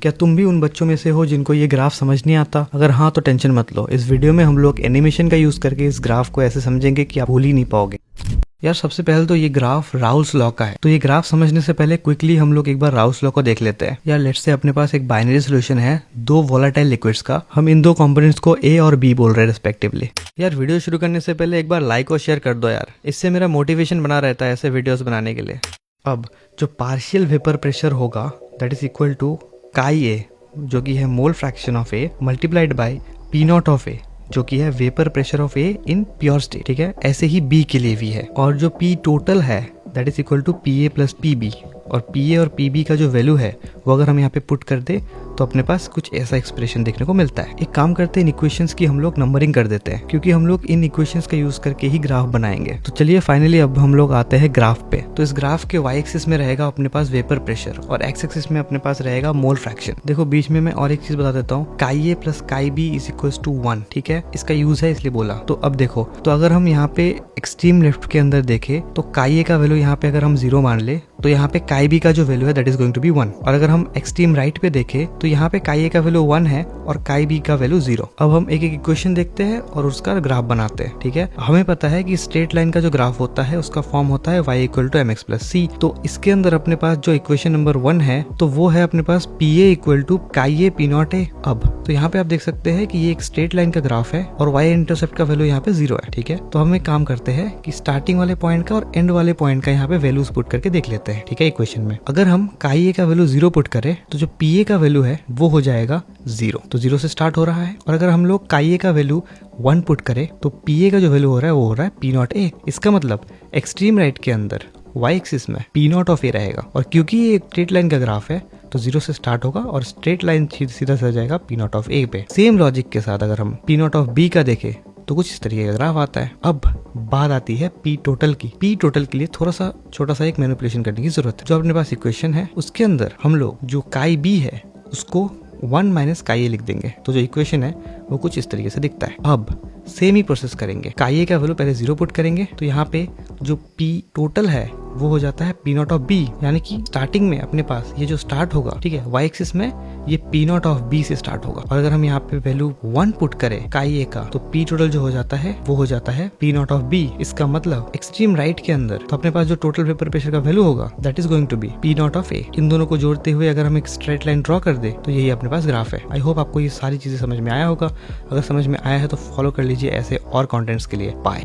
क्या तुम भी उन बच्चों में से हो जिनको ये ग्राफ समझ नहीं आता? अगर हाँ तो टेंशन मत लो, इस वीडियो में हम लोग एनिमेशन का यूज करके इस ग्राफ को ऐसे समझेंगे कि आप भूल ही नहीं पाओगे। यार सबसे पहले तो ये ग्राफ राउल्स लॉ का है, तो ये ग्राफ समझने से पहले क्विकली हम लोग एक बार राउल्स लॉ को देख लेते हैं। यार लेट्स से अपने पास एक बाइनरी सोल्यूशन है दो वोलेटाइल लिक्विड्स का, हम इन दो कंपोनेंट्स को ए और बी बोल रहे हैं रेस्पेक्टिवली। यार वीडियो शुरू करने से पहले एक बार लाइक और शेयर कर दो यार, इससे मेरा मोटिवेशन बना रहता है ऐसे वीडियोस बनाने के लिए। अब जो पार्शियल वेपर प्रेशर होगा that is equal to chi A, जो कि है mole fraction of A multiplied by P naught of A, जो कि है vapour pressure of A in pure state. ठीक है, ऐसे ही बी के लिए भी है। और जो पी टोटल है that is equal to P A plus P B, और पी ए और पी बी का जो वैल्यू है वो अगर हम यहाँ पे पुट कर दे तो अपने पास कुछ ऐसा एक्सप्रेशन देखने को मिलता है। एक काम करते हैं, इन इक्वेशंस की हम लोग नंबरिंग कर देते हैं, क्योंकि हम लोग इन इक्वेशंस का यूज करके ही ग्राफ बनाएंगे। तो चलिए फाइनली अब हम लोग आते हैं ग्राफ पे। तो इस ग्राफ के वाई एक्सिस में रहेगा अपने पास वेपर प्रेशर और एक्स एक्सिस में अपने पास रहेगा मोल फ्रैक्शन। देखो बीच में मैं और एक चीज बता देता हूँ, chi A plus chi B is equal to 1। ठीक है, इसका यूज है इसलिए बोला। तो अब देखो, तो अगर हम यहाँ पे एक्सट्रीम लेफ्ट के अंदर देखें तो काई ए का वैल्यू यहाँ पे अगर हम 0 मान ले तो यहाँ पे काई बी का जो वैल्यू है that is going to be 1। और अगर हम एक्सट्रीम राइट पे देखें तो यहाँ पे काई ए का वैल्यू 1 है और काई बी का वैल्यू 0। अब हम एक एक इक्वेशन देखते हैं और उसका ग्राफ बनाते हैं। ठीक है, हमें पता है कि स्ट्रेट लाइन का जो ग्राफ होता है उसका फॉर्म होता है y equal to mx plus C. तो इसके अंदर अपने पास जो इक्वेशन नंबर 1 है तो वो है अपने पास P A equal to chi A P not a. अब तो यहाँ पे आप देख सकते हैं कि ये एक स्ट्रेट लाइन का ग्राफ है और y इंटरसेप्ट का वैल्यू यहाँ पे 0 है। ठीक है, तो हम एक काम करते हैं कि स्टार्टिंग वाले पॉइंट का और एंड वाले पॉइंट का यहाँ पे वैल्यूज पुट करके देख लेते हैं। ठीक है, इक्वेशन में अगर हम काई ए का वैल्यू 0 पुट करें तो जो पी ए का वैल्यू है वो हो जाएगा 0। तो 0 से स्टार्ट हो रहा है। और अगर हम लोग काई ए का वैल्यू 1 पुट करें तो पी ए का जो वैल्यू हो रहा है वो हो रहा है पी नॉट ए। इसका मतलब एक्सट्रीम राइट के अंदर y एक्सिस में पी नॉट ऑफ ए रहेगा। और क्योंकि ये एक स्ट्रेट लाइन का ग्राफ है तो 0 से स्टार्ट होगा और स्ट्रेट लाइन सीधा से जाएगा पी नॉट ऑफ ए पे। सेम लॉजिक के साथ अगर हम पी नॉट ऑफ बी का देखें तो कुछ इस तरीके का ग्राफ आता है। अब बात आती है पी टोटल की। पी टोटल के लिए थोड़ा सा छोटा सा एक मैनिपुलेशन करने की जरूरत है। जो अपने पास इक्वेशन है उसके अंदर हम लोग जो काई बी है उसको 1 माइनस काई ए लिख देंगे, तो जो इक्वेशन है वो कुछ इस तरीके से दिखता है। अब सेम ही प्रोसेस करेंगे, काई ए का वैल्यू पहले 0 पुट करेंगे तो यहाँ पे जो पी टोटल है वो हो जाता है पी नॉट ऑफ बी, यानी कि स्टार्टिंग में अपने पास ये जो स्टार्ट होगा, ठीक है, वाई एक्सिस में ये पी नॉट ऑफ बी से स्टार्ट होगा। और अगर हम यहाँ पे वैल्यू 1 पुट करें काई ए का तो पी टोटल जो हो जाता है वो हो जाता है पी नॉट ऑफ बी। इसका मतलब एक्सट्रीम राइट के अंदर तो अपने पास जो टोटल वेपर प्रेशर का वैल्यू होगा that is going to be P naught of A. इन दोनों को जोड़ते हुए अगर हम एक स्ट्रेट लाइन ड्रॉ कर दे तो यही अपने पास ग्राफ है। आई होप आपको ये सारी चीजें समझ में आया होगा। अगर समझ में आया है तो फॉलो कर लीजिए ऐसे और कंटेंट्स के लिए। बाय।